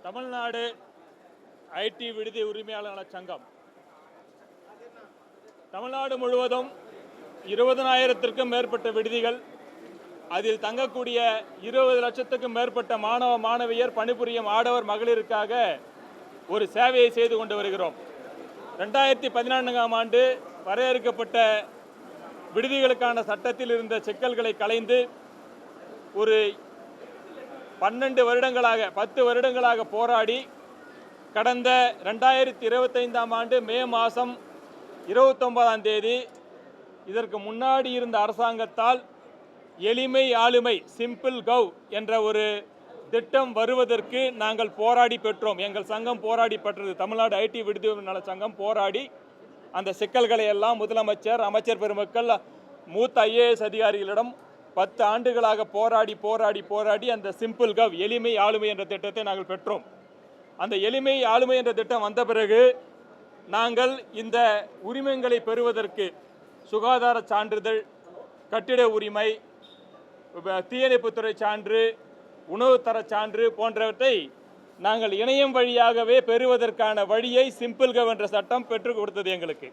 Tamil Nadu ID விடுதி உரிமையாளர் சங்கம் தமிழ்நாடு முழுவதும் 20,000க்கும் மேற்பட்ட விடுதிகள், அதில் தங்கக்கூடிய 20 லட்சத்துக்கும் மேற்பட்ட மாணவ மாணவியர் பணிபுரியும் ஆடவர் மகளிருக்காக ஒரு சேவையை செய்து கொண்டு வருகிறோம். 2014ஆம் ஆண்டு வரையறுக்கப்பட்ட விடுதிகளுக்கான சட்டத்தில் இருந்த சிக்கல்களை களைந்து ஒரு 10 வருடங்களாக போராடி கடந்த 2025ஆம் ஆண்டு மே மாதம் 29ஆம் தேதி இதற்கு முன்னாடி இருந்த அரசாங்கத்தால் எளிமை ஆளுமை சிம்பிள் கவ் என்ற ஒரு திட்டம் வருவதற்கு நாங்கள் போராடி பெற்றோம். எங்கள் சங்கம் போராடி பெற்றது. தமிழ்நாடு ஐடி விடுதி நல சங்கம் போராடி அந்த சிக்கல்களை எல்லாம் முதலமைச்சர், அமைச்சர் பெருமக்கள், மூத்த ஐஏஎஸ் அதிகாரிகளிடம் 10 ஆண்டுகளாக போராடி அந்த சிம்பிள் கவ் எளிமை ஆளுமை என்ற திட்டத்தை நாங்கள் பெற்றோம். அந்த எளிமை ஆளுமை என்ற திட்டம் வந்த பிறகு நாங்கள் இந்த உரிமங்களை பெறுவதற்கு சுகாதார சான்றிதழ், கட்டிட உரிமை, தீயணைப்புத்துறை சான்று, உணவு தர சான்று போன்றவற்றை நாங்கள் இணையம் வழியாகவே பெறுவதற்கான வழியை சிம்பிள் கவ் என்ற சட்டம் பெற்றுக் கொடுத்தது எங்களுக்கு.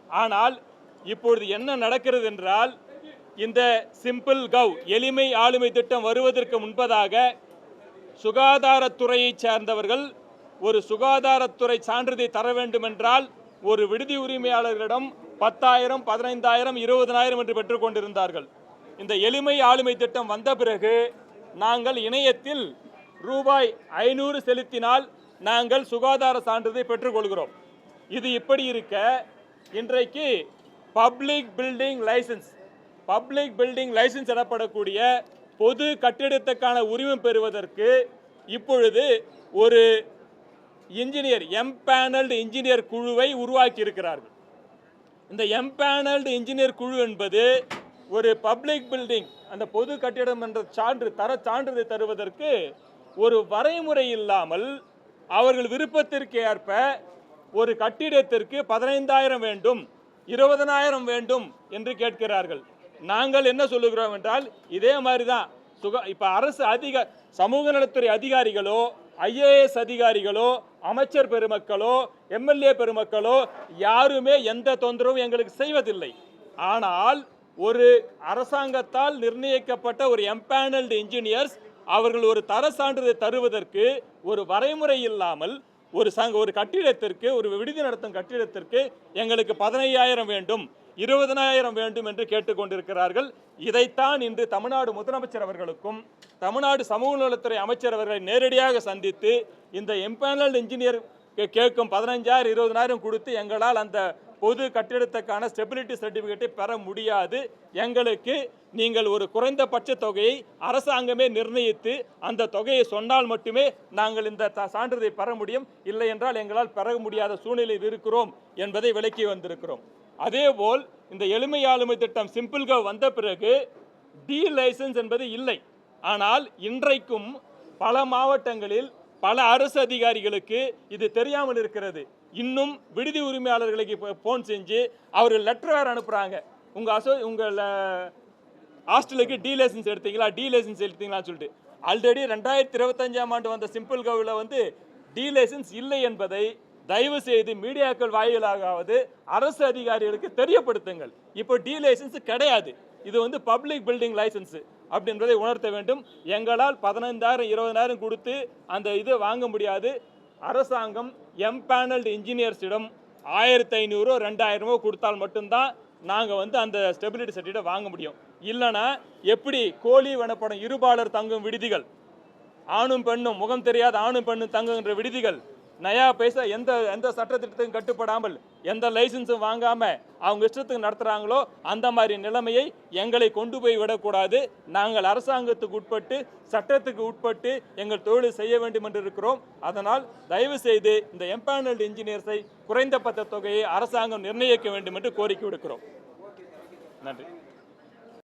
ஆனால் இப்பொழுது என்ன நடக்கிறது என்றால், இந்த சிம்பிள் கவ் எளிமை ஆளுமை திட்டம் வருவதற்கு முன்பதாக சுகாதாரத்துறையை சேர்ந்தவர்கள் ஒரு சுகாதாரத்துறை சான்றிதழை தர வேண்டும் என்றால் ஒரு விடுதி உரிமையாளர்களிடம் 10,000, 15,000, 20,000 என்று பெற்றுக் கொண்டிருந்தார்கள். இந்த எளிமை ஆளுமை திட்டம் வந்த பிறகு நாங்கள் இணையத்தில் ரூபாய் 500 செலுத்தினால் நாங்கள் சுகாதார சான்றிதழை பெற்றுக்கொள்கிறோம். இது இப்படி இருக்க, இன்றைக்கு பப்ளிக் பில்டிங் லைசன்ஸ் எனப்படக்கூடிய பொது கட்டிடத்துக்கான உரிமம் பெறுவதற்கு இப்பொழுது ஒரு இன்ஜினியர், எம்பேனல்டு இன்ஜினியர் குழுவை உருவாக்கி இருக்கிறார்கள். இந்த எம்பேனல்டு இன்ஜினியர் குழு என்பது ஒரு பப்ளிக் பில்டிங், அந்த பொது கட்டிடம் என்ற சான்றிதழை தருவதற்கு ஒரு வரைமுறை இல்லாமல் அவர்கள் விருப்பத்திற்கு ஏற்ப ஒரு கட்டிடத்திற்கு 15,000 வேண்டும், 20,000 வேண்டும் என்று கேட்கிறார்கள். நாங்கள் என்ன சொல்லுகிறோம் என்றால், இதே மாதிரி தான் இப்போ அரசு சமூக நலத்துறை அதிகாரிகளோ, ஐஏஎஸ் அதிகாரிகளோ, அமைச்சர் பெருமக்களோ, எம்எல்ஏ பெருமக்களோ யாருமே எந்த தொந்தரவும் எங்களுக்கு செய்வதில்லை. ஆனால் ஒரு அரசாங்கத்தால் நிர்ணயிக்கப்பட்ட ஒரு எம்பேனல்டு இன்ஜினியர்ஸ் அவர்கள் ஒரு தர சான்றிதழை தருவதற்கு ஒரு வரைமுறை இல்லாமல் ஒரு கட்டிடத்திற்கு, ஒரு விடுதி நடத்தும் கட்டிடத்திற்கு எங்களுக்கு 15,000 வேண்டும், 20,000 வேண்டும் என்று கேட்டுக்கொண்டிருக்கிறார்கள். இதைத்தான் இன்று தமிழ்நாடு முதலமைச்சர் அவர்களுக்கும் தமிழ்நாடு சமூக நலத்துறை அமைச்சர் அவர்களை நேரடியாக சந்தித்து இந்த எம்பேனல்டு இன்ஜினியர் கேட்கும் 15,000, 20,000 கொடுத்து எங்களால் அந்த பொது கட்டிடத்துக்கான ஸ்டெபிலிட்டி சர்டிஃபிகேட்டை பெற முடியாது, எங்களுக்கு நீங்கள் ஒரு குறைந்தபட்ச தொகையை அரசாங்கமே நிர்ணயித்து அந்த தொகையை சொன்னால் மட்டுமே நாங்கள் இந்த சான்றிதழை பெற முடியும், இல்லை என்றால் எங்களால் பெற முடியாத சூழ்நிலையில் இருக்கிறோம் என்பதை விளக்கி வந்திருக்கிறோம். அதேபோல் இந்த எளிமை ஆளுமை திட்டம் சிம்பிள் கவ் வந்த பிறகு டி லைசன்ஸ் என்பது இல்லை. ஆனால் இன்றைக்கும் பல மாவட்டங்களில் பல அரசு அதிகாரிகளுக்கு இது தெரியாமல் இருக்கிறது. இன்னும் விடுதி உரிமையாளர்களுக்கு ஃபோன் செஞ்சு அவர்கள் லெட்டர் வேறு அனுப்புகிறாங்க, உங்கள் ஹாஸ்டலுக்கு டி லைசன்ஸ் எடுத்தீங்களான்னு சொல்லிட்டு. ஆல்ரெடி 2025ஆம் ஆண்டு வந்த சிம்பிள் கவ்வில் டி லைசன்ஸ் இல்லை என்பதை தயவு செய்து மீடியாக்கள் வாயிலாகாவது அரசு அதிகாரிகளுக்கு தெரியப்படுத்துங்கள். இப்போ டி லைசன்ஸ் கிடையாது, இது பப்ளிக் பில்டிங் லைசன்ஸ் அப்படின்றதை உணர்த்த வேண்டும். எங்களால் 15,000, 20,000 கொடுத்து அந்த இதை வாங்க முடியாது. அரசாங்கம் எம்பேனல்டு இன்ஜினியர்ஸிடம் 1,500, 2,000 கொடுத்தால் மட்டும்தான் நாங்கள் அந்த ஸ்டெபிலிட்டி சர்டிஃபிகேட்டை வாங்க முடியும். இல்லைனா எப்படி கோழி வனப்படம் இருபாலர் தங்கும் விடுதிகள், ஆணும் பெண்ணும் முகம் தெரியாத ஆணும் பெண்ணும் தங்குகின்ற விடுதிகள், நயா பைசா எந்த சட்டத்திட்டத்துக்கும் கட்டுப்படாமல் எந்த லைசன்ஸும் வாங்காமல் அவங்க இஷ்டத்துக்கு நடத்துகிறாங்களோ அந்த மாதிரி நிலைமையை எங்களை கொண்டு போய் விடக்கூடாது. நாங்கள் அரசாங்கத்துக்கு உட்பட்டு, சட்டத்துக்கு உட்பட்டு எங்கள் தொழிலை செய்ய வேண்டும் என்று இருக்கிறோம். அதனால் தயவு செய்து இந்த எம்பேனல்டு இன்ஜினியர்ஸை குறைந்தபட்ச தொகையை அரசாங்கம் நிர்ணயிக்க வேண்டும் என்று கோரிக்கை விடுக்கிறோம். நன்றி.